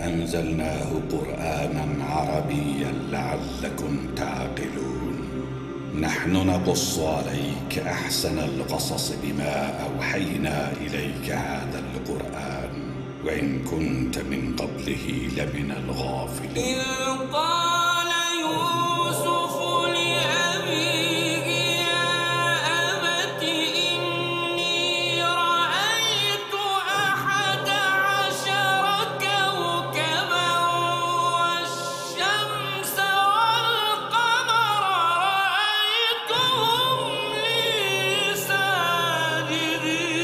أنزلناه قرآنا عربيا لعلكم تعقلون. نحن نقص عليك أحسن القصص بما أوحينا إليك هذا القرآن وإن كنت من قبله لمن الغافلين. إذ قال يوسف لأبيه يا أبت إني رأيت 11 كوكبا والشمس والقمر رأيتهم لي ساجدين.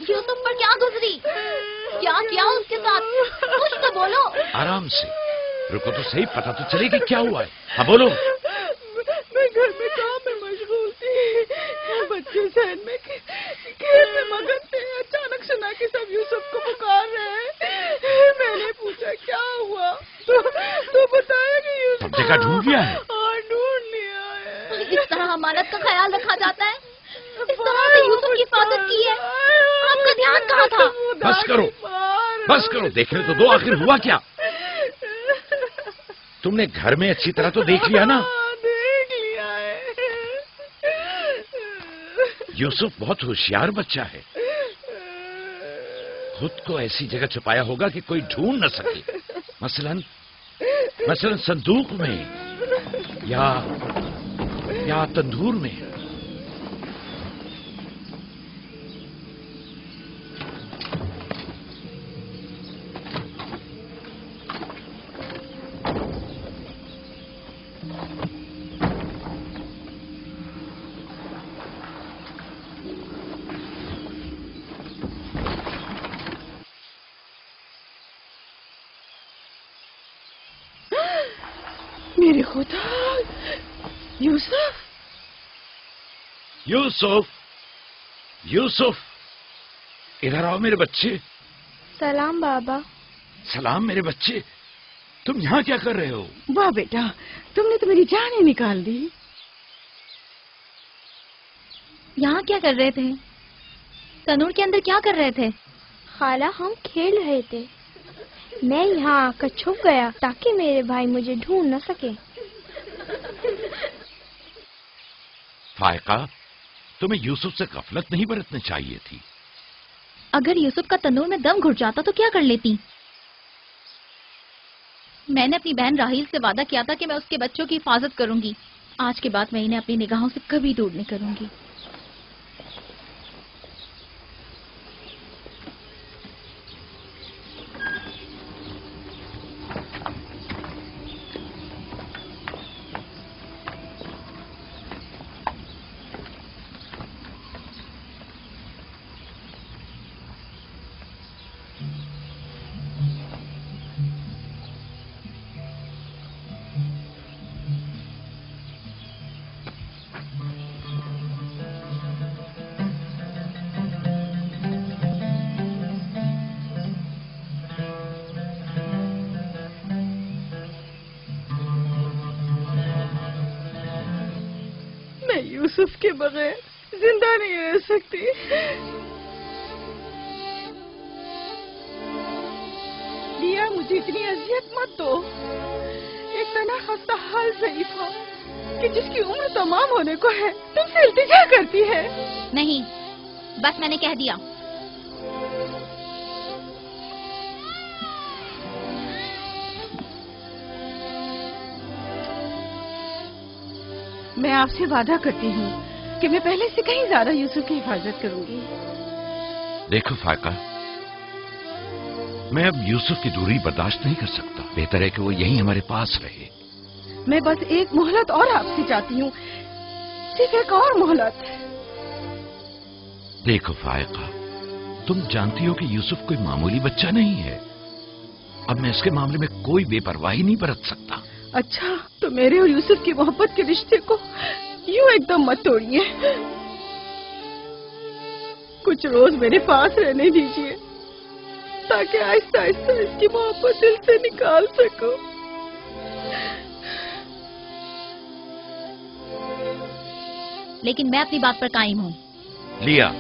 یوسف پر کیا گزری؟ کیا کیا اس کے ساتھ؟ کچھ تو بولو. آرام سے رکو تو صحیح، پتہ تو چلے کہ کیا ہوا ہے. ہاں بولو. میں گھر میں کام میں مشغول تھی، بچے ذہن میں کھیل میں مگن تھے. اچانک سنا کہ سب یوسف کو پکار رہے ہیں. میں نے پوچھا کیا ہوا تو بتایا کہ یوسف سب جگہ ڈھونڈ لیا ہے. ہاں ڈھونڈ لیا ہے. اس طرح امانت کا خیال رکھا جاتا ہے؟ اس طرح سے یوسف کی حفاظت کی ہے؟ آپ کا دھیان کہاں تھا؟ بس کرو بس کرو، دیکھنے تو دو آخر ہوا کیا. تم نے گھر میں اچھی طرح تو دیکھ لیا نا؟ دیکھ لیا ہے. یوسف بہت ہوشیار بچہ ہے، خود کو ایسی جگہ چھپایا ہوگا کہ کوئی ڈھونڈ نہ سکے. مثلا صندوق میں یا تندور میں. میرے خدا، یوسف یوسف یوسف ادھر آؤ میرے بچے. سلام بابا. سلام میرے بچے، تم یہاں کیا کر رہے ہو؟ واہ بیٹا، تم نے تو میری جان ہی نکال دی. یہاں کیا کر رہے تھے؟ تنور کے اندر کیا کر رہے تھے؟ खाला हम खेल रहे थे। मैं यहाँ आकर छुप गया ताकि मेरे भाई मुझे ढूंढ न सके। फायका, तुम्हें यूसुफ से गफलत नहीं बरतनी चाहिए थी। अगर यूसुफ का तंदूर में दम घुट जाता तो क्या कर लेती? मैंने अपनी बहन राहील से वादा किया था कि मैं उसके बच्चों की हिफाजत करूंगी। आज के बाद मैं इन्हें अपनी निगाहों से कभी दूर नहीं करूंगी। यूसुफ के बगैर जिंदा नहीं रह सकती। लिया, मुझे इतनी अजियत मत दो। एक तना खस्ता हाल ज़ईफ़ा कि जिसकी उम्र तमाम होने को है तुमसे इल्तिजा करती है। नहीं, बस मैंने कह दिया। मैं आपसे वादा करती हूँ कि मैं पहले से कहीं ज्यादा यूसुफ की हिफाजत करूंगी। देखो फायका, मैं अब यूसुफ की दूरी बर्दाश्त नहीं कर सकता। बेहतर है कि वो यहीं हमारे पास रहे। मैं बस एक मोहलत और आपसे चाहती हूँ, सिर्फ एक और मोहलत। देखो फायका, तुम जानती हो कि यूसुफ कोई मामूली बच्चा नहीं है। अब मैं इसके मामले में कोई बेपरवाही नहीं बरत सकता। अच्छा, तो मेरे और यूसुफ की मोहब्बत के रिश्ते को यूं एकदम मत तोड़िए। कुछ रोज मेरे पास रहने दीजिए ताकि आहिस्ता आहिस्ता इसकी मोहब्बत दिल से निकाल सकूं। लेकिन मैं अपनी बात पर कायम हूँ। लिया,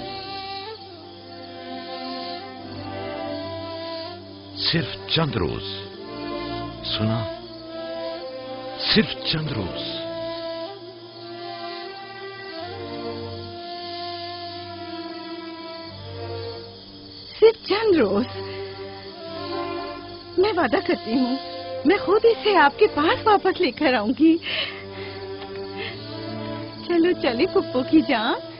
सिर्फ चंद रोज, सुना, सिर्फ चंद रोज। सिर्फ चंद रोज? मैं वादा करती हूँ, मैं खुद इसे आपके पास वापस लेकर आऊंगी। चलो चले पुप्पो की जान।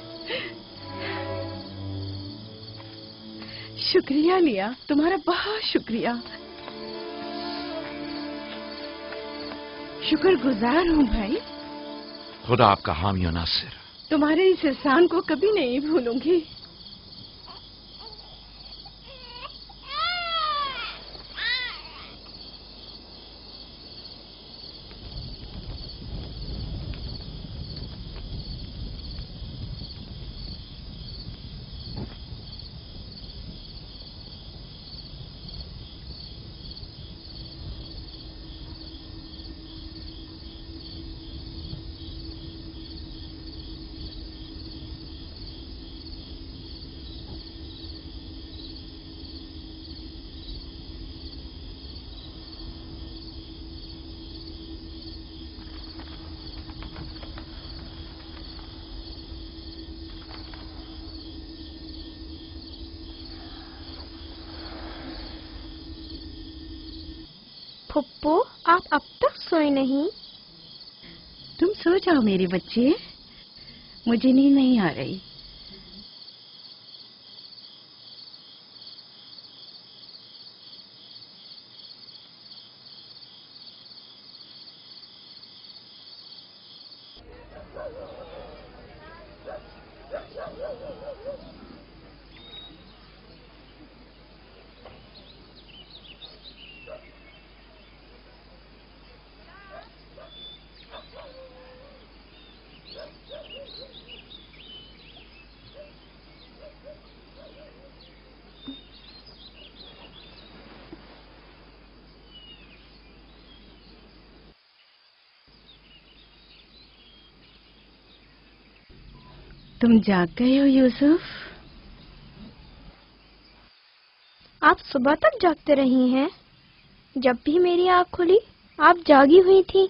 शुक्रिया लिया, तुम्हारा बहुत शुक्रिया। शुक्रगुजार हूँ भाई। खुदा आपका हामी और नासिर। तुम्हारे इस एहसान को कभी नहीं भूलूंगी। फुप्पो, आप अब तक सोए नहीं? तुम सो जाओ मेरे बच्चे, मुझे नींद नहीं आ रही। तुम जाग गए हो यूसुफ? आप सुबह तक जागते रही हैं? जब भी मेरी आँख खुली आप जागी हुई थी।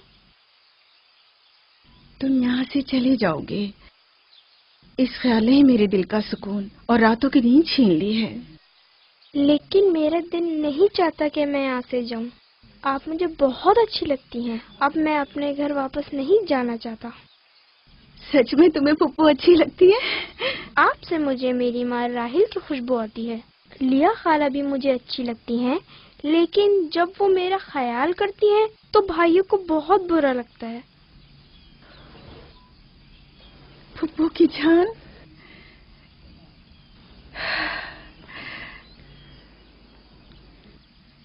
तुम यहाँ से चले जाओगे, इस ख्याल ने ही मेरे दिल का सुकून और रातों की नींद छीन ली है। लेकिन मेरा दिल नहीं चाहता कि मैं यहाँ से जाऊँ। आप मुझे बहुत अच्छी लगती हैं। अब मैं अपने घर वापस नहीं जाना चाहता। सच में तुम्हें पुप्पू अच्छी लगती है? आपसे मुझे मेरी माँ राहिल की खुशबू आती है। लिया खाला भी मुझे अच्छी लगती हैं, लेकिन जब वो मेरा ख्याल करती हैं तो भाइयों को बहुत बुरा लगता है। पुप्पू की जान,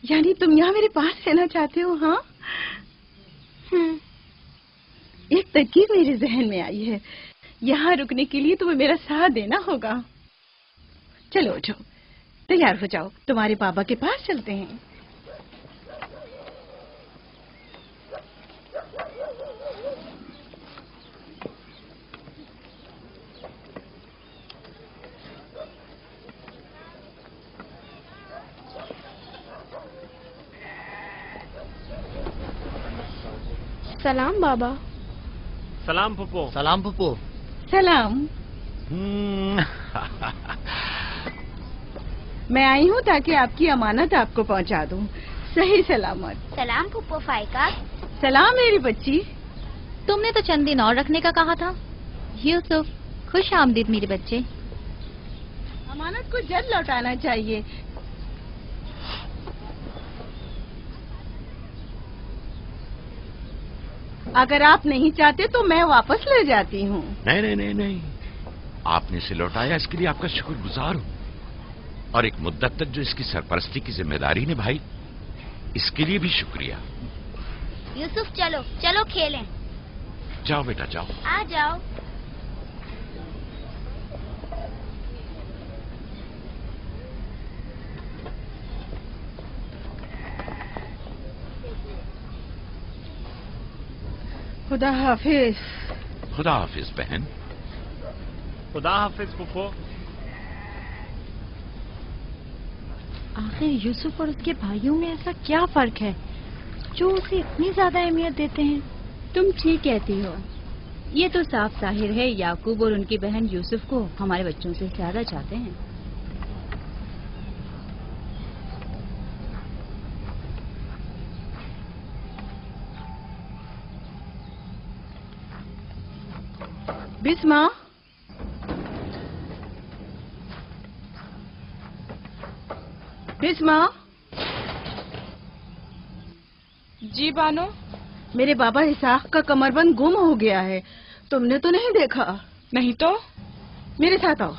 यानी तुम यहाँ मेरे पास रहना चाहते हो? हाँ, एक तरकीब मेरे जहन में आई है। यहाँ रुकने के लिए तुम्हें मेरा साथ देना होगा। चलो उठो, तैयार हो जाओ, तुम्हारे बाबा के पास चलते हैं। सलाम बाबा। सलाम पुप्पो। सलाम पुप्पो। सलाम। मैं आई हूँ ताकि आपकी अमानत आपको पहुँचा दूँ सही सलामत। सलाम पुप्पो फाइका। सलाम मेरी बच्ची। तुमने तो चंद दिन और रखने का कहा था। यूसुफ, खुश आमदीद मेरे बच्चे। अमानत को जल्द लौटाना चाहिए। अगर आप नहीं चाहते तो मैं वापस ले जाती हूँ। नहीं नहीं नहीं नहीं, आपने इसे लौटाया, इसके लिए आपका शुक्रगुजार हूँ। और एक मुद्दत तक जो इसकी सरपरस्ती की जिम्मेदारी निभाई, इसके लिए भी शुक्रिया। यूसुफ चलो चलो खेलें। जाओ बेटा जाओ। आ जाओ। खुदा हाफिज। खुदा हाफिज बहन। खुदा हाफिज पुप्पो। आखिर यूसुफ और उसके भाइयों में ऐसा क्या फर्क है जो उसे इतनी ज्यादा अहमियत देते हैं? तुम ठीक कहती हो। ये तो साफ जाहिर है याकूब और उनकी बहन यूसुफ को हमारे बच्चों से ज्यादा चाहते हैं। बिस्मा, बिस्मा। जी बानो। मेरे बाबा इसाक का कमरबंद गुम हो गया है। तुमने तो नहीं देखा? नहीं तो। मेरे साथ आओ।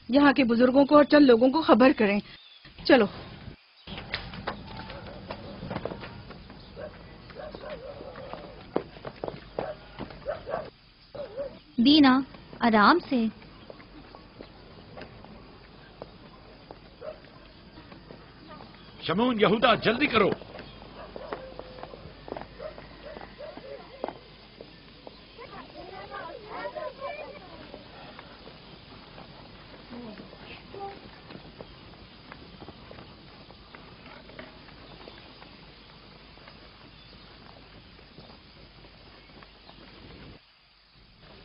यहाँ के बुजुर्गों को और चंद लोगों को खबर करें। चलो। दीना, आराम से। शमून, यहूदा, जल्दी करो।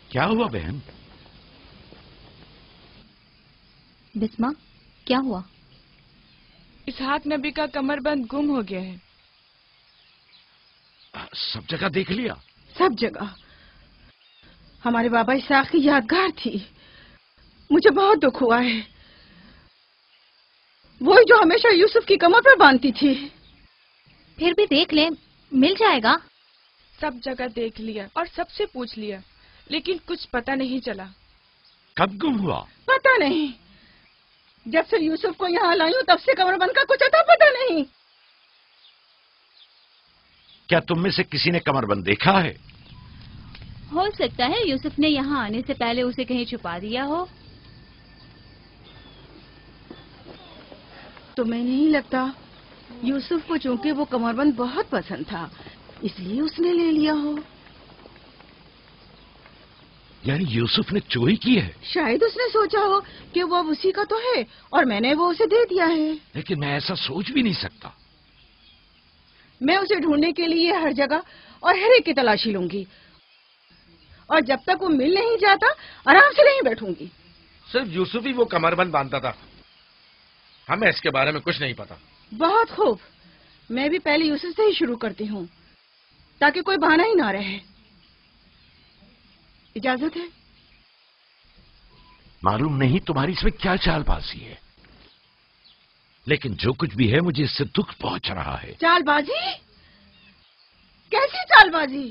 क्या हुआ बहन? बिस्मा, क्या हुआ? इसहाक नबी का कमरबंद गुम हो गया है। सब जगह देख लिया? सब जगह। हमारे बाबा इसहाक की यादगार थी। मुझे बहुत दुख हुआ है। वही जो हमेशा यूसुफ की कमर पर बांधती थी। फिर भी देख ले, मिल जाएगा। सब जगह देख लिया और सबसे पूछ लिया, लेकिन कुछ पता नहीं चला। कब गुम हुआ? पता नहीं। जब से यूसुफ को यहाँ लाई हूँ तब से कमरबंद का कुछ अता पता नहीं। क्या तुम में से किसी ने कमरबंद देखा है? हो सकता है यूसुफ ने यहाँ आने से पहले उसे कहीं छुपा दिया हो। तुम्हें नहीं लगता यूसुफ को चूंकि वो कमरबंद बहुत पसंद था इसलिए उसने ले लिया हो? यानी यूसुफ ने चोरी की है? शायद उसने सोचा हो कि वो अब उसी का तो है और मैंने वो उसे दे दिया है। लेकिन मैं ऐसा सोच भी नहीं सकता। मैं उसे ढूंढने के लिए हर जगह और हर एक की तलाशी लूंगी, और जब तक वो मिल नहीं जाता आराम से नहीं बैठूंगी। सिर्फ यूसुफ ही वो कमरबंद बांधता था, हमें इसके बारे में कुछ नहीं पता। बहुत खूब, मैं भी पहले यूसुफ से ही शुरू करती हूँ ताकि कोई बहाना ही ना रहे। इजाजत है? मालूम नहीं तुम्हारी इसमें क्या चालबाजी है, लेकिन जो कुछ भी है मुझे इससे दुख पहुंच रहा है। चालबाजी? कैसी चालबाजी?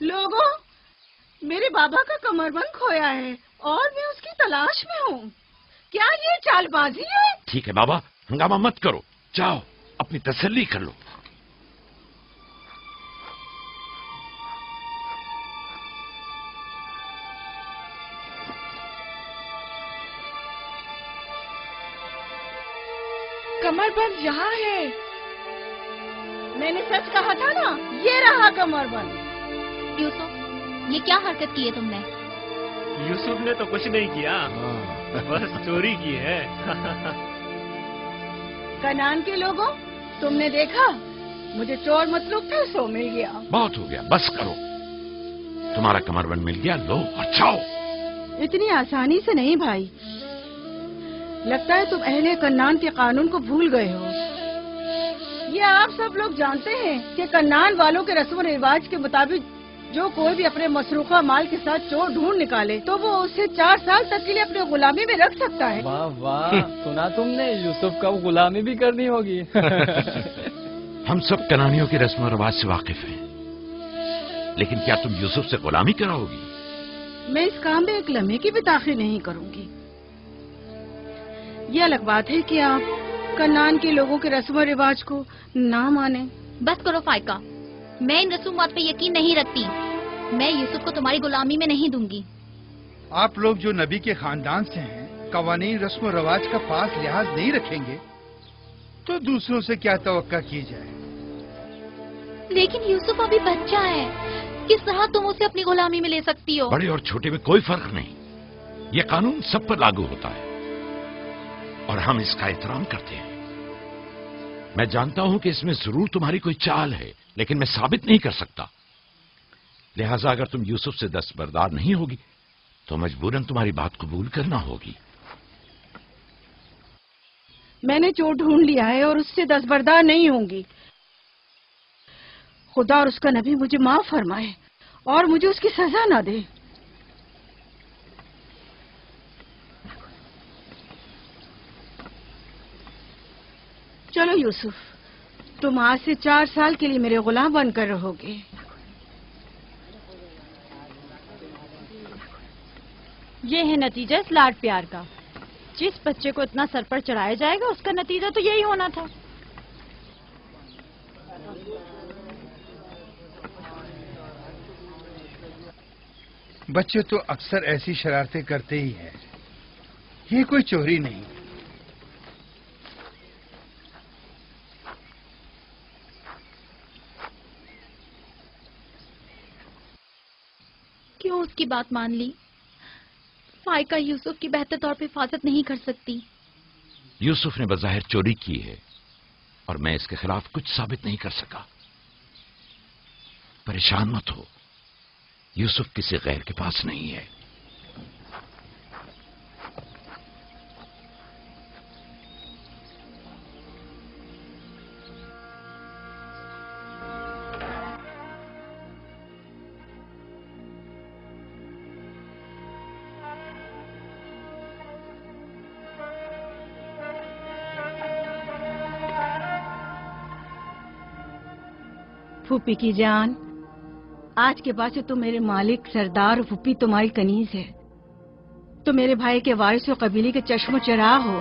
लोगों, मेरे बाबा का कमरबंद खोया है और मैं उसकी तलाश में हूँ। क्या ये चालबाजी है? ठीक है बाबा, हंगामा मत करो, जाओ अपनी तसल्ली कर लो। कमरबंद यहाँ है। मैंने सच कहा था ना, ये रहा कमरबंद। यूसुफ, ये क्या हरकत की है तुमने? यूसुफ ने तो कुछ नहीं किया, बस चोरी की है। कनान के लोगों, तुमने देखा, मुझे चोर मतलब था, सो मिल गया। बहुत हो गया, बस करो। तुम्हारा कमरबंद मिल गया, लो और जाओ। इतनी आसानी से नहीं भाई, लगता है तुम अहले कन्नान के कानून को भूल गए हो। ये आप सब लोग जानते हैं कि कन्नान वालों के रस्म रिवाज के मुताबिक जो कोई भी अपने मसरूखा माल के साथ चोर ढूंढ निकाले तो वो उसे 4 साल तक के लिए अपने गुलामी में रख सकता है। वाह वाह, सुना तुमने, यूसुफ का गुलामी भी करनी होगी। हम सब कनानियों के रस्म और रिवाज से वाकिफ हैं, लेकिन क्या तुम यूसुफ से गुलामी कराओगी? मैं इस काम में एक लम्हे की भी ताखीर नहीं करूंगी। ये अलग बात है कि आप कन्नान के लोगों के रस्म और रिवाज को ना माने। बस करो फाइका, मैं इन रसूमात पे यकीन नहीं रखती। मैं यूसुफ को तुम्हारी गुलामी में नहीं दूंगी। आप लोग जो नबी के खानदान से हैं, कवानीन रस्म और रवाज का पास लिहाज नहीं रखेंगे तो दूसरों से क्या तवक्का की जाए। लेकिन यूसुफ अभी बच्चा है, किस तरह तुम उसे अपनी गुलामी में ले सकती हो? बड़े और छोटे में कोई फर्क नहीं, ये कानून सब पर लागू होता है और हम इसका एहतराम करते हैं। मैं जानता हूं कि इसमें जरूर तुम्हारी कोई चाल है, लेकिन मैं साबित नहीं कर सकता। लिहाजा अगर तुम यूसुफ से दस्तबरदार नहीं होगी तो मजबूरन तुम्हारी बात कबूल करना होगी। मैंने चोर ढूंढ लिया है और उससे दस्तबरदार नहीं होंगी। खुदा और उसका नबी मुझे माफ फरमाए और मुझे उसकी सजा ना दे। चलो यूसुफ, तुम आज से 4 साल के लिए मेरे गुलाम बनकर रहोगे। ये है नतीजा इस लाड प्यार का। जिस बच्चे को इतना सर पर चढ़ाया जाएगा उसका नतीजा तो यही होना था। बच्चे तो अक्सर ऐसी शरारतें करते ही हैं, ये कोई चोरी नहीं। क्यों उसकी बात मान ली? फाइका यूसुफ की बेहतर तौर पे हिफाजत नहीं कर सकती। यूसुफ ने बज़ाहिर चोरी की है और मैं इसके खिलाफ कुछ साबित नहीं कर सका। परेशान मत हो, यूसुफ किसी गैर के पास नहीं है। फूफी की जान, आज के बाद से तुम मेरे मालिक सरदार और फूफी तुम्हारी कनीज है। तो मेरे भाई के वारिस और कबीले के चश्मो चराग हो।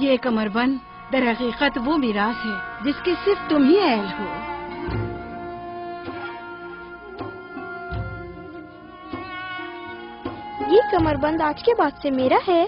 ये कमरबंद दर हकीकत वो मिरास है जिसके सिर्फ तुम ही अहल हो। ये कमरबंद आज के बाद से मेरा है।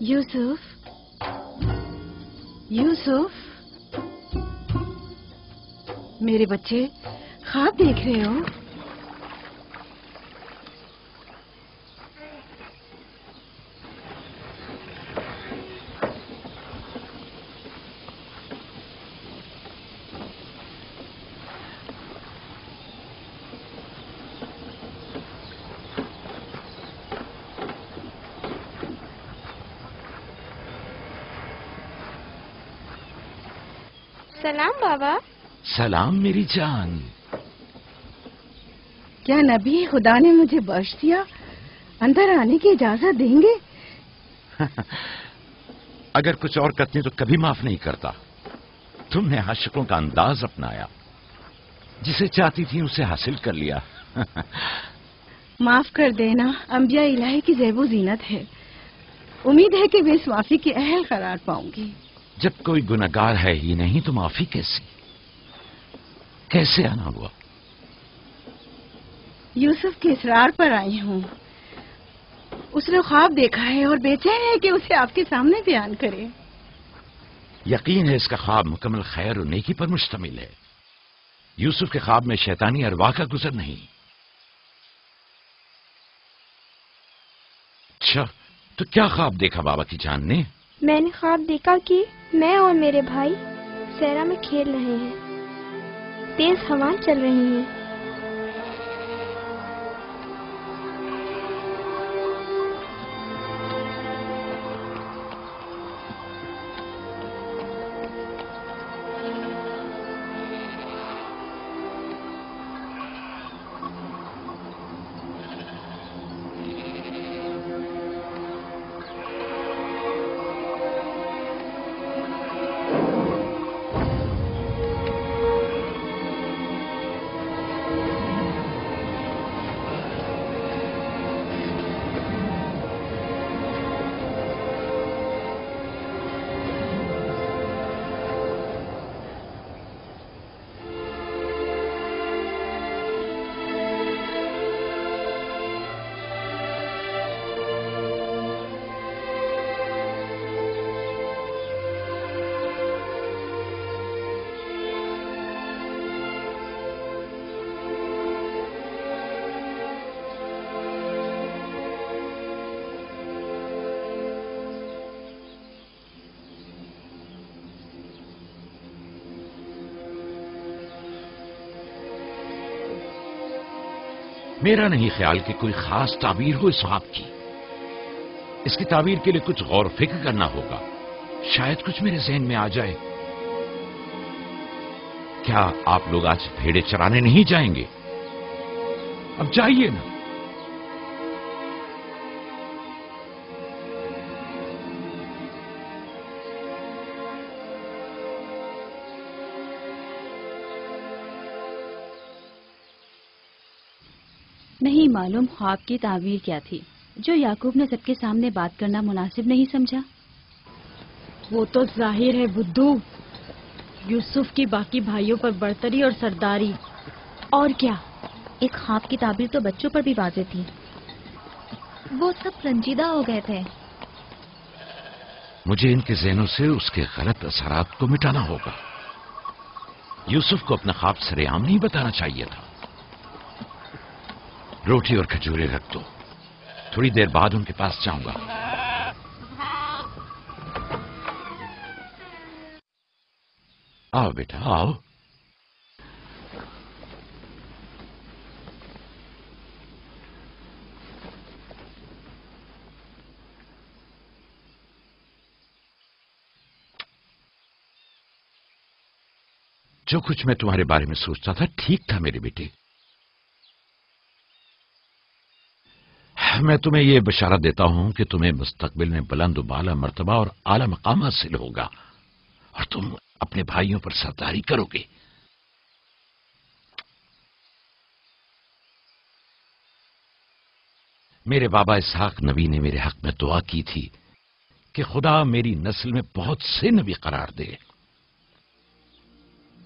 یوسف، یوسف، میرے بچے خواب دیکھ رہے ہو؟ سلام بابا. سلام میری جان. کیا نبی خدا نے مجھے بخش دیا؟ اندر آنے کی اجازت دیں گے؟ اگر کچھ اور کرتی تو کبھی معاف نہیں کرتا. تم نے عاشقوں کا انداز اپنایا، جسے چاہتی تھی اسے حاصل کر لیا. معاف کر دینا انبیاء الہی کی زیب و زینت ہے. امید ہے کہ میں اس معافی کے اہل قرار پاؤں گی. جب کوئی گناہگار ہے ہی نہیں تو معافی کیسے آنا ہوا؟ یوسف کے اصرار پر آئی ہوں. اس نے خواب دیکھا ہے اور بے چین ہے کہ اسے آپ کے سامنے بیان کرے. یقین ہے اس کا خواب مکمل خیر و نیکی پر مشتمل ہے. یوسف کے خواب میں شیطانی ارواح کا گزر نہیں. اچھا، تو کیا خواب دیکھا بابا کی جان نے؟ میں نے خواب دیکھا کہ میں اور میرے بھائی صحرا میں کھیل رہے ہیں. تیز ہوائیں چل رہی ہیں. میرا نہیں خیال کہ کوئی خاص تعبیر ہو اس خواب کی. اس کی تعبیر کے لیے کچھ غور و فکر کرنا ہوگا. شاید کچھ میرے ذہن میں آ جائے. کیا آپ لوگ آج بھیڑے چرانے نہیں جائیں گے؟ اب جائیے نا. نہیں معلوم خواب کی تعبیر کیا تھی جو یعقوب نے سب کے سامنے بات کرنا مناسب نہیں سمجھا. وہ تو ظاہر ہے بدھو، یوسف کی باقی بھائیوں پر برتری اور سرداری. اور کیا؟ ایک خواب کی تعبیر تو بچوں پر بھی واضح تھی. وہ سب رنجیدہ ہو گئے تھے. مجھے ان کے ذہنوں سے اس کے غلط اثرات کو مٹانا ہوگا. یوسف کو اپنا خواب سر عام نہیں بتانا چاہیے تھا. روٹی اور کھجورے رکھ دو، تھوڑی دیر بعد ان کے پاس جاؤں گا. آؤ بیٹا آؤ. جو کچھ میں تمہارے بارے میں سوچتا تھا ٹھیک تھا میرے بیٹے. میں تمہیں یہ بشارت دیتا ہوں کہ تمہیں مستقبل میں بلند و بالا مرتبہ اور اعلی مقام حاصل ہوگا اور تم اپنے بھائیوں پر سرداری کرو گے. میرے بابا اسحاق نبی نے میرے حق میں دعا کی تھی کہ خدا میری نسل میں بہت سے نبی قرار دے.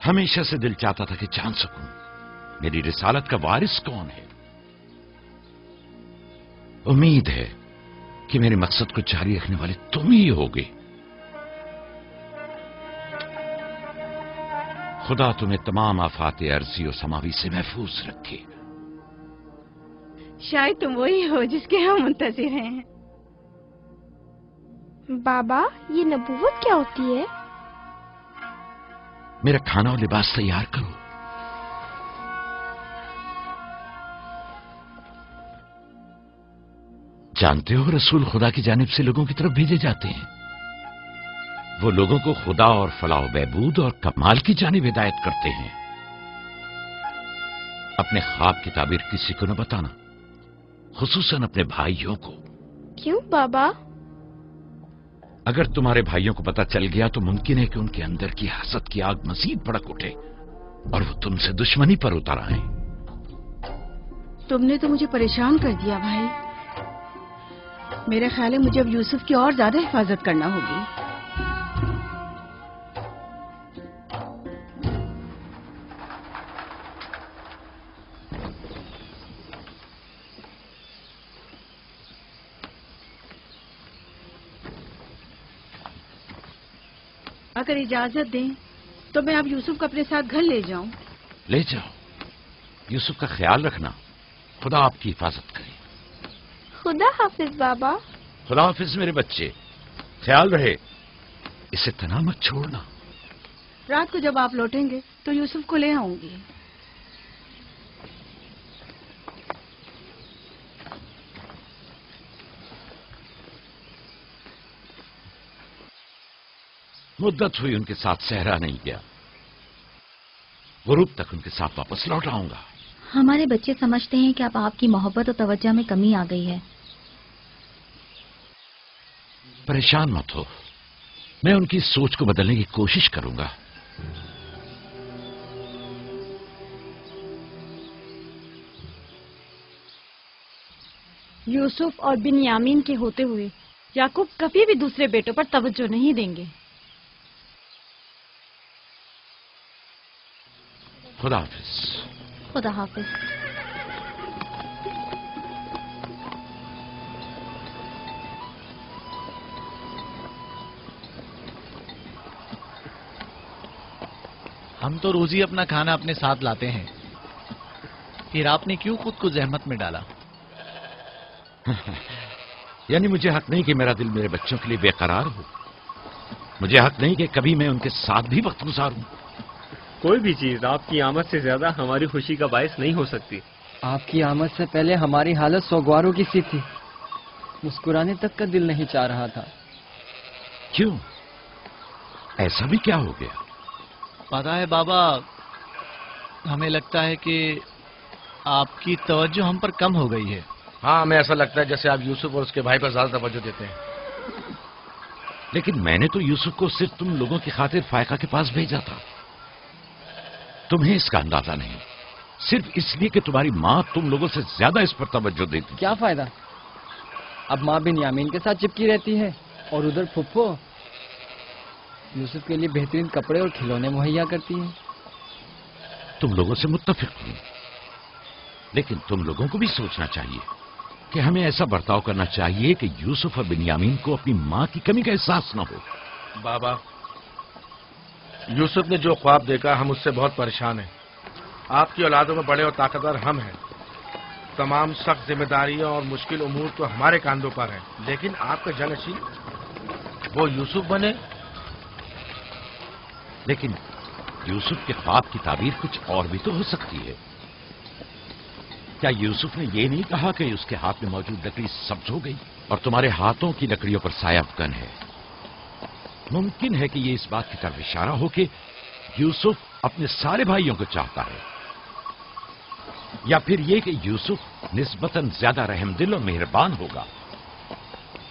ہمیشہ سے دل چاہتا تھا کہ جان سکوں میری رسالت کا وارث کون ہے. امید ہے कि मेरे मकसद को जारी रखने वाले तुम ही होगे। खुदा तुम्हें तमाम आफात अर्जी और समावी से महफूज रखे। शायद तुम वही हो जिसके हम मुंतजिर हैं। बाबा, ये नबूवत क्या होती है? मेरा खाना और लिबास तैयार करो। जानते हो, रसूल खुदा की जानिब से लोगों की तरफ भेजे जाते हैं। वो लोगों को खुदा और फलाह बहबूद और कमाल की जानिब हिदायत करते हैं। अपने ख्वाब की ताबीर किसी को न बताना, खुसूसन अपने भाइयों को। क्यों बाबा? अगर तुम्हारे भाइयों को पता चल गया तो मुमकिन है कि उनके अंदर की हसद की आग मजीद भड़क उठे और वो तुमसे दुश्मनी पर उतर आए। तुमने तो मुझे परेशान कर दिया भाई। मेरे ख्याल है मुझे अब यूसुफ की और ज्यादा हिफाजत करना होगी। अगर इजाजत दें तो मैं अब यूसुफ को अपने साथ घर ले जाऊं। ले जाओ। यूसुफ का ख्याल रखना। खुदा आपकी हिफाजत करे। खुदा हाफिज बाबा। खुदा हाफिज मेरे बच्चे। ख्याल रहे, इसे तना मत छोड़ना। रात को जब आप लौटेंगे तो यूसुफ को ले आऊंगी। मुद्दत हुई उनके साथ सहरा नहीं गया। गुरूब तक उनके साथ वापस लौट आऊंगा। हमारे बच्चे समझते हैं कि अब आपकी मोहब्बत और तवज्जो में कमी आ गई है। परेशान मत हो, मैं उनकी सोच को बदलने की कोशिश करूंगा। यूसुफ और बिन्यामीन के होते हुए याकूब कभी भी दूसरे बेटों पर तवज्जो नहीं देंगे। खुदा हाफिज। खुदा हाफिज। हम तो रोज ही अपना खाना अपने साथ लाते हैं, फिर आपने क्यों खुद को जहमत में डाला? यानी मुझे हक नहीं कि मेरा दिल मेरे बच्चों के लिए बेकरार हो। मुझे हक नहीं कि कभी मैं उनके साथ भी वक्त गुजारूं। कोई भी चीज आपकी आमद से ज्यादा हमारी खुशी का बायस नहीं हो सकती। आपकी आमद से पहले हमारी हालत सोगवारों की सी थी। मुस्कुराने तक का दिल नहीं चाह रहा था। क्यों? ऐसा भी क्या हो गया? पता है बाबा, हमें लगता है कि आपकी तवज्जो हम पर कम हो गई है। हाँ, हमें ऐसा लगता है जैसे आप यूसुफ और उसके भाई पर ज्यादा तवज्जो देते हैं। लेकिन मैंने तो यूसुफ को सिर्फ तुम लोगों की खातिर फायका के पास भेजा था। तुम्हें इसका अंदाजा नहीं, सिर्फ इसलिए कि तुम्हारी माँ तुम लोगों से ज्यादा इस पर तवज्जो देती। क्या फायदा? अब माँ बिन्यामीन के साथ चिपकी रहती है और उधर फुफ्फो यूसुफ के लिए बेहतरीन कपड़े और खिलौने मुहैया करती है। तुम लोगों से मुत्तफिक हूं, लेकिन तुम लोगों को भी सोचना चाहिए कि हमें ऐसा बर्ताव करना चाहिए कि यूसुफ और बिन्यामीन को अपनी माँ की कमी का एहसास न हो। बाबा, यूसुफ ने जो ख्वाब देखा, हम उससे बहुत परेशान हैं। आपकी औलादों में बड़े और ताकतवर हम हैं। तमाम सख्त जिम्मेदारियां और मुश्किल उमूर तो हमारे कांधों पर हैं, लेकिन आपका जानशीन वो यूसुफ बने। लेकिन यूसुफ के ख्वाब की ताबीर कुछ और भी तो हो सकती है। क्या यूसुफ ने ये नहीं कहा कि उसके हाथ में मौजूद लकड़ी सब्ज हो गई और तुम्हारे हाथों की लकड़ियों पर साया अफगन है? मुमकिन है कि ये इस बात की तरफ इशारा हो कि यूसुफ अपने सारे भाइयों को चाहता है, या फिर ये कि यूसुफ निस्बतन ज्यादा रहमदिल और मेहरबान होगा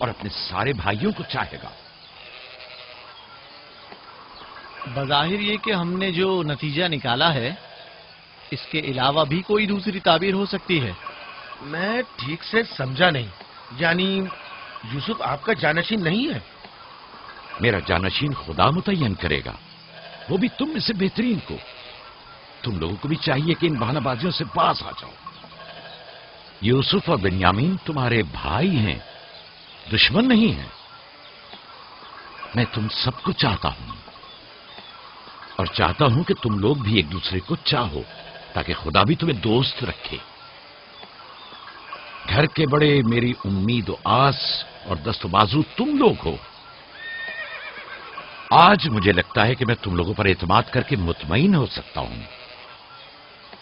और अपने सारे भाइयों को चाहेगा। बज़ाहिर ये कि हमने जो नतीजा निकाला है, इसके अलावा भी कोई दूसरी ताबीर हो सकती है। मैं ठीक से समझा नहीं। यानी यूसुफ आपका जानशीन नहीं है? मेरा जानशीन खुदा मुतय्यन करेगा, वो भी तुम में से बेहतरीन को। तुम लोगों को भी चाहिए कि इन बहानाबाजियों से पास आ जाओ। यूसुफ और बिन्यामीन तुम्हारे भाई हैं, दुश्मन नहीं है। मैं तुम सबको चाहता हूं और चाहता हूं कि तुम लोग भी एक दूसरे को चाहो ताकि खुदा भी तुम्हें दोस्त रखे। घर के बड़े मेरी उम्मीद और आस और दस्तबाजू तुम लोग हो। आज मुझे लगता है कि मैं तुम लोगों पर एतमाद करके मुतमईन हो सकता हूं।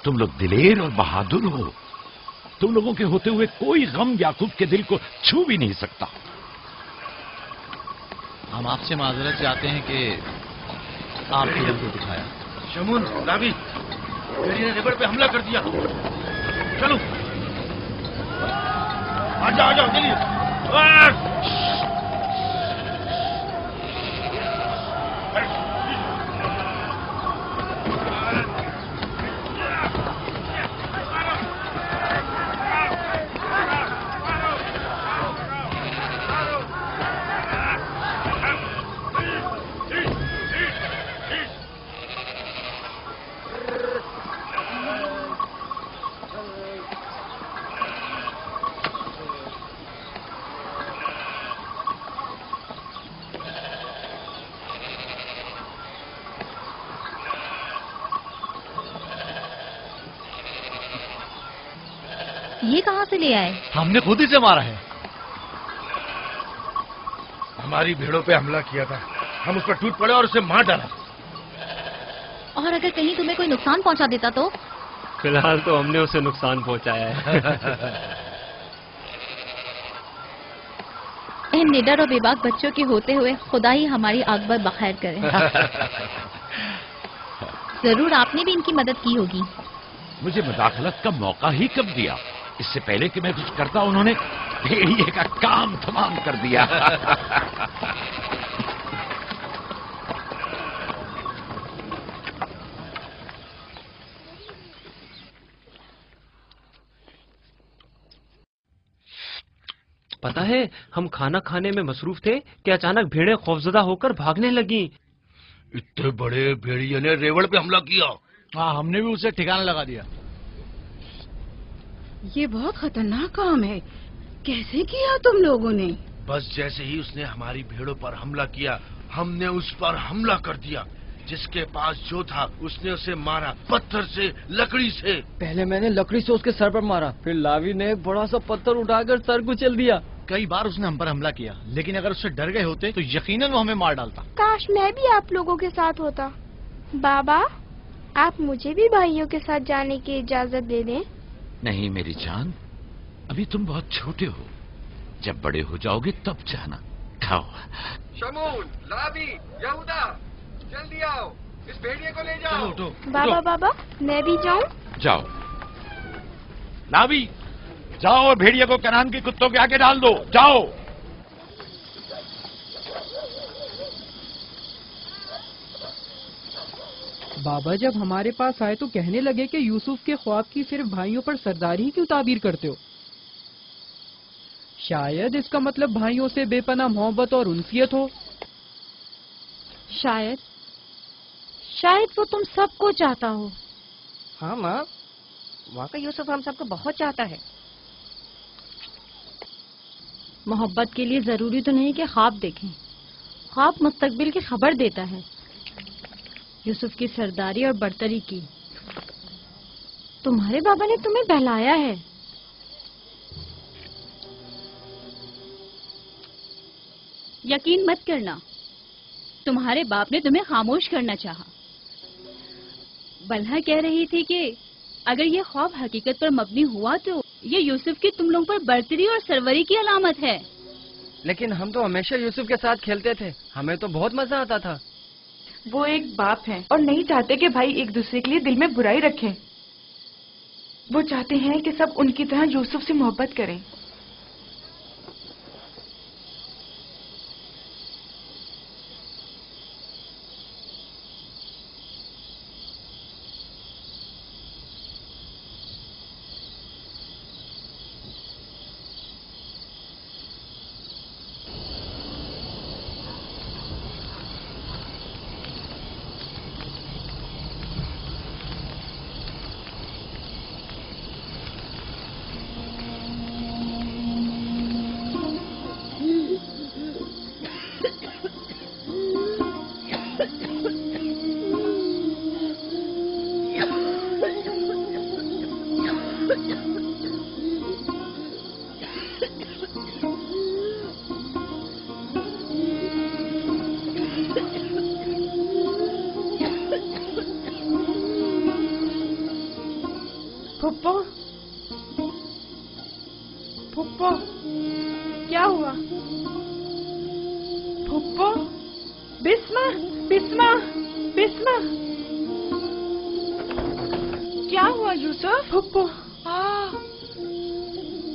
तुम लोग दिलेर और बहादुर हो। तुम लोगों के होते हुए कोई गम याकूब के दिल को छू भी नहीं सकता। हम आपसे माजरत चाहते हैं कि आपने हमको दिखाया। शमून, लावी, भेड़िए ने रेवड़ पे हमला कर दिया। चलो, आ जाओ चलिए। ये कहाँ से ले आए? हमने खुद ही से मारा है। हमारी भेड़ों पे हमला किया था, हम उस पर टूट पड़े और उसे मार डाला। और अगर कहीं तुम्हें कोई नुकसान पहुंचा देता तो? फिलहाल तो हमने उसे नुकसान पहुंचाया है। इन निडर और बेबाक बच्चों के होते हुए खुदा ही हमारी आकबर बखैर करे। जरूर आपने भी इनकी मदद की होगी। मुझे मुदाखलत का मौका ही कब दिया? इससे पहले कि मैं कुछ करता उन्होंने भेड़िए का काम तमाम कर दिया। पता है, हम खाना खाने में मसरूफ थे कि अचानक भेड़ें खौफजदा होकर भागने लगी। इतने बड़े भेड़िए ने रेवड़ पे हमला किया। हाँ, हमने भी उसे ठिकाना लगा दिया। ये बहुत खतरनाक काम है। कैसे किया तुम लोगों ने? बस जैसे ही उसने हमारी भेड़ों पर हमला किया, हमने उस पर हमला कर दिया। जिसके पास जो था उसने उसे मारा, पत्थर से, लकड़ी से। पहले मैंने लकड़ी से उसके सर पर मारा, फिर लावी ने एक बड़ा सा पत्थर उठाकर सर कुचल दिया। कई बार उसने हम पर हमला किया, लेकिन अगर उससे डर गए होते तो यकीनन वो हमें मार डालता। काश मैं भी आप लोगों के साथ होता। बाबा, आप मुझे भी भाइयों के साथ जाने की इजाजत दे दें। नहीं मेरी जान, अभी तुम बहुत छोटे हो। जब बड़े हो जाओगे तब जाना। खाओ। शमून, लावी, यहूदा, जल्दी आओ, इस भेड़िए को ले जाओ। उठो, बाबा बाबा, मैं भी जाऊं? जाओ। लावी, जाओ और भेड़िए को कनान के कुत्तों के आगे डाल दो। जाओ। बाबा जब हमारे पास आए तो कहने लगे कि यूसुफ के ख्वाब की सिर्फ भाइयों पर सरदारी ही क्यों ताबीर करते हो? शायद इसका मतलब भाइयों से बेपनाह मोहब्बत और उनसियत हो। शायद वो तुम सबको चाहता हो। हाँ माँ, वाकई यूसुफ हम सबको बहुत चाहता है। मोहब्बत के लिए जरूरी तो नहीं कि ख्वाब देखें। ख्वाब मुस्तकबिल की खबर देता है। यूसुफ की सरदारी और बर्तरी की। तुम्हारे बाबा ने तुम्हें बहलाया है। यकीन मत करना, तुम्हारे बाप ने तुम्हें खामोश करना चाहा। बल्हा कह रही थी कि अगर ये ख्वाब हकीकत पर मबनी हुआ तो ये यूसुफ की तुम लोगों पर बर्तरी और सरवरी की अलामत है। लेकिन हम तो हमेशा यूसुफ के साथ खेलते थे, हमें तो बहुत मजा आता था। वो एक बाप हैं और नहीं चाहते कि भाई एक दूसरे के लिए दिल में बुराई रखें। वो चाहते हैं कि सब उनकी तरह यूसुफ से मोहब्बत करें। پھپھو پھپھو کیا ہوا؟ پھپھو بسمہ بسمہ بسمہ کیا ہوا یوسف؟ پھپھو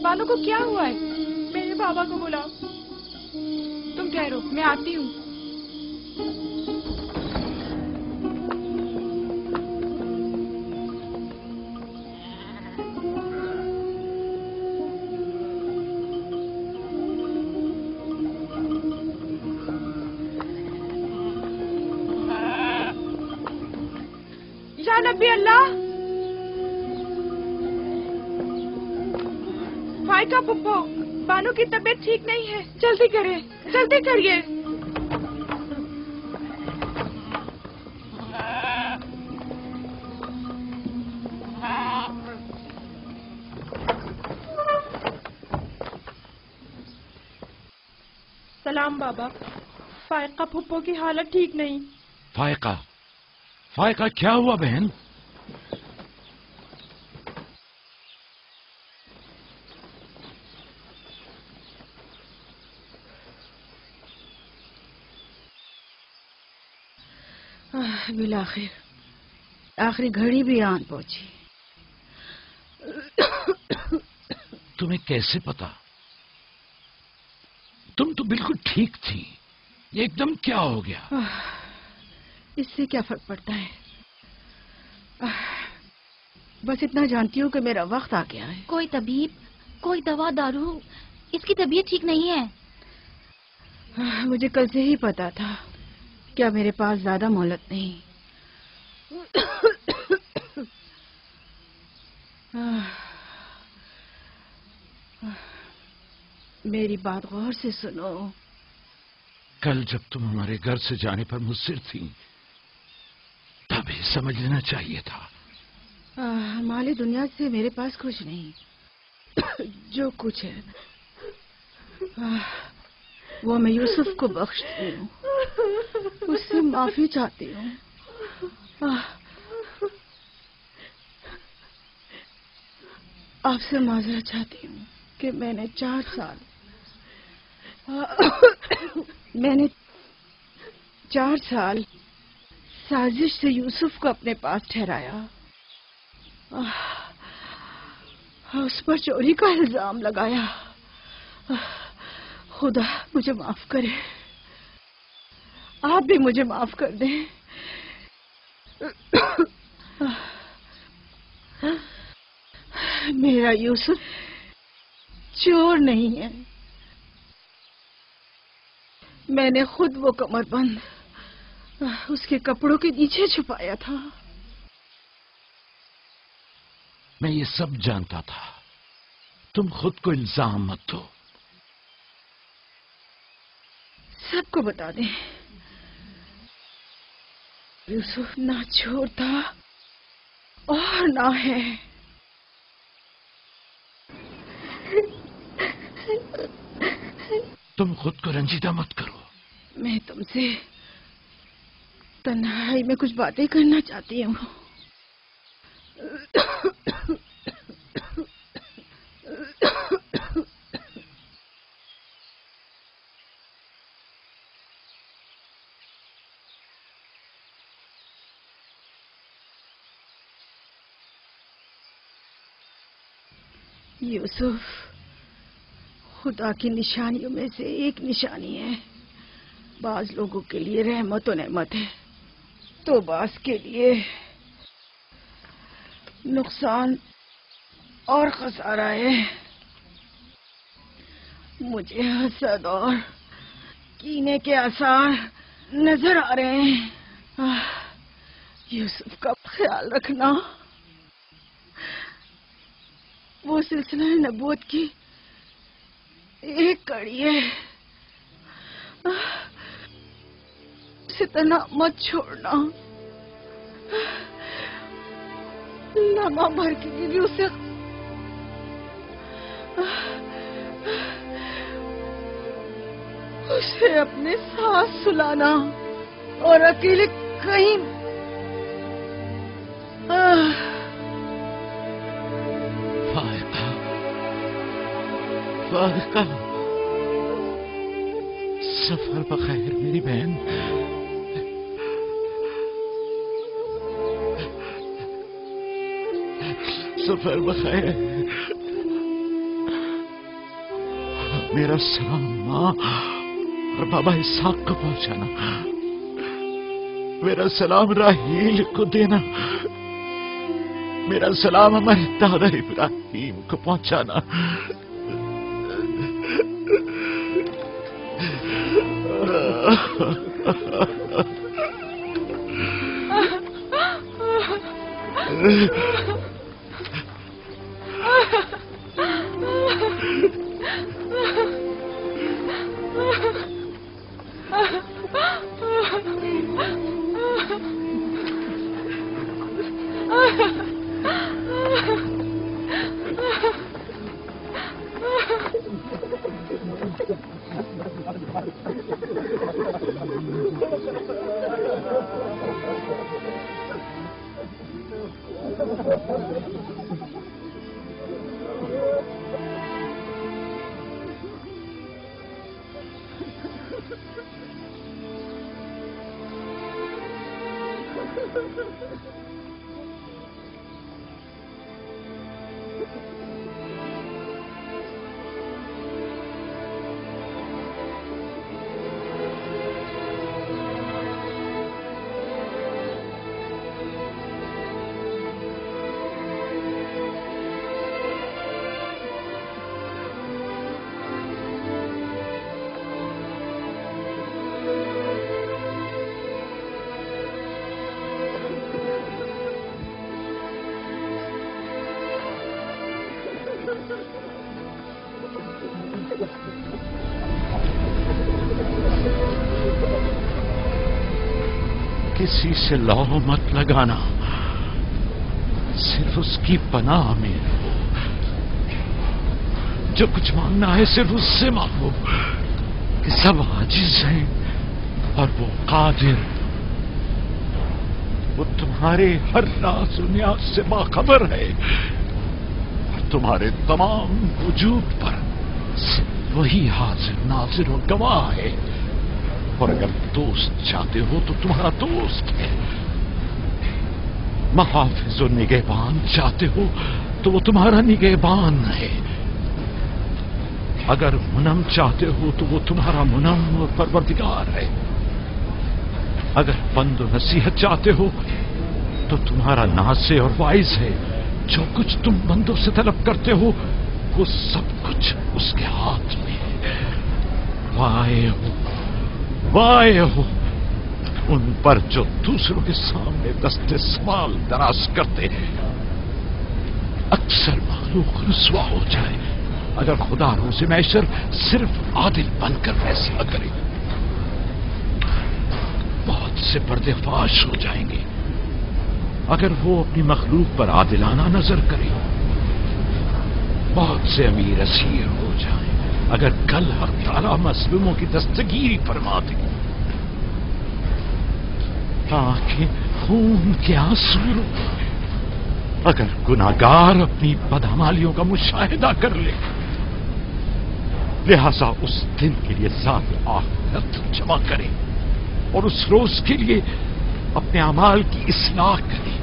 بانو کو کیا ہوا ہے؟ میرے بابا کو بلاؤ. تم ٹھہرو میں آتی ہوں. یا نبی اللہ. فائقہ پھپھو بانو کی طبیعت ٹھیک نہیں ہے. جلدی کریں جلدی کریے. سلام بابا. فائقہ پھپھو کی حالت ٹھیک نہیں. فائقہ فائقہ کیا ہوا بہن؟ بالآخر آخری گھڑی بھی آن پہنچی. تمہیں کیسے پتا؟ تم تو بالکل ٹھیک تھی. یہ ایک دم کیا ہو گیا؟ اس سے کیا فرق پڑتا ہے؟ بس اتنا جانتی ہوں کہ میرا وقت آ گیا ہے. کوئی طبیب کوئی دوا دارو، اس کی طبیعت ٹھیک نہیں ہے. مجھے کل سے ہی پتا تھا. کیا میرے پاس زیادہ مہلت نہیں؟ میری بات غور سے سنو. کل جب تم ہمارے گھر سے جانے پر مصر تھی تبھی سمجھ لینا چاہیے تھا. مالی دنیا سے میرے پاس کچھ نہیں. جو کچھ ہے وہ میں یوسف کو بخشتی ہوں. اس سے معافی چاہتی ہوں. آپ سے معذرت چاہتی ہوں کہ میں نے 4 سال سازش سے یوسف کو اپنے پاس ٹھہرایا. اس پر چوری کا الزام لگایا. خدا مجھے معاف کرے. آپ بھی مجھے معاف کر دیں. میرا یوسف چور نہیں ہے. میں نے خود وہ کمر بند اس کے کپڑوں کے نیچے چھپایا تھا. میں یہ سب جانتا تھا. تم خود کو الزام مت دو. سب کو بتا دیں یوسف نہ چور تھا اور نہ ہے. تم خود کو رنجیدہ مت کرو. میں تم سے تنہائی میں کچھ باتیں کرنا چاہتی ہوں. یوسف خدا کی نشانیوں میں سے ایک نشانی ہے. بعض لوگوں کے لیے رحمت و نعمت ہے تو بعض کے لیے نقصان اور خسارہ ہے. مجھے حسد اور کینے کے آثار نظر آ رہے ہیں. یوسف کا خیال رکھنا. وہ سلسلہ نبوت کی ایک کڑی ہے. اسے تنہا مت چھوڑنا. لمحہ بھر کے لیے اسے اپنے ساتھ سلانا اور اکیلے کہیں سفر بخیر میری بہن. سفر بخیر. میرا سلام ماں اور بابا اسحاق کو پہنچانا. میرا سلام راہیل کو دینا. میرا سلام ہمارے دادا ابراہیم کو پہنچانا. کسی سے لو مت لگانا. صرف اس کی پناہ میں رہو. جو کچھ مانگنا ہے صرف اس سے مانگو کہ سب عاجز ہیں اور وہ قادر. وہ تمہارے ہر راز و نیاز سے باخبر ہے اور تمہارے تمام وجود پر صرف وہی حاضر ناظر و گواہ ہے. اور اگر دوست چاہتے ہو تو تمہارا دوست ہے. محافظ و نگہبان چاہتے ہو تو وہ تمہارا نگہبان ہے. اگر منم چاہتے ہو تو وہ تمہارا منم و پروردگار ہے. اگر پند و نصیحت چاہتے ہو تو تمہارا ناصح اور واعظ ہے. جو کچھ تم بندوں سے طلب کرتے ہو وہ سب کچھ اس کے ہاتھ میں ہے. وائے ہو وائے ہو ان پر جو دوسروں کے سامنے دست سوال دراز کرتے ہیں. اکثر معلوم رسوا ہو جائے اگر خدا روز محشر صرف عادل بن کر فیصلہ کرے. بہت سے پردے فاش ہو جائیں گے اگر وہ اپنی مخلوق پر عادلانہ نظر کرے. بہت سے امیر اسیر ہو جائیں اگر کل حق تعالی مظلوموں کی دستگیری فرما دے. آنکھیں خون کے آنسو روئے اگر گناہگار اپنی بدعمالیوں کا مشاہدہ کر لے. لہذا اس دن کے لیے ذات آخرت جمع کرے اور اس روز کے لیے اپنے اعمال کی اصلاح کرے.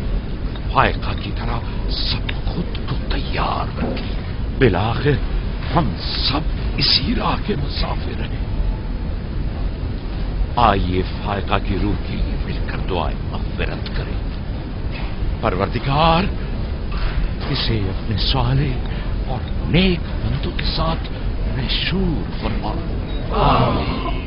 فائقہ کی طرح سب خود کو تیار رکھے. بالآخر ہم سب اسی راہ کے مسافر ہیں. آئیے فائقہ کی روح کے لیے مل کر دعائیں مغفرت کریں. پروردگار اسے اپنے صالح اور نیک بندوں کے ساتھ محشور فرما. آمین.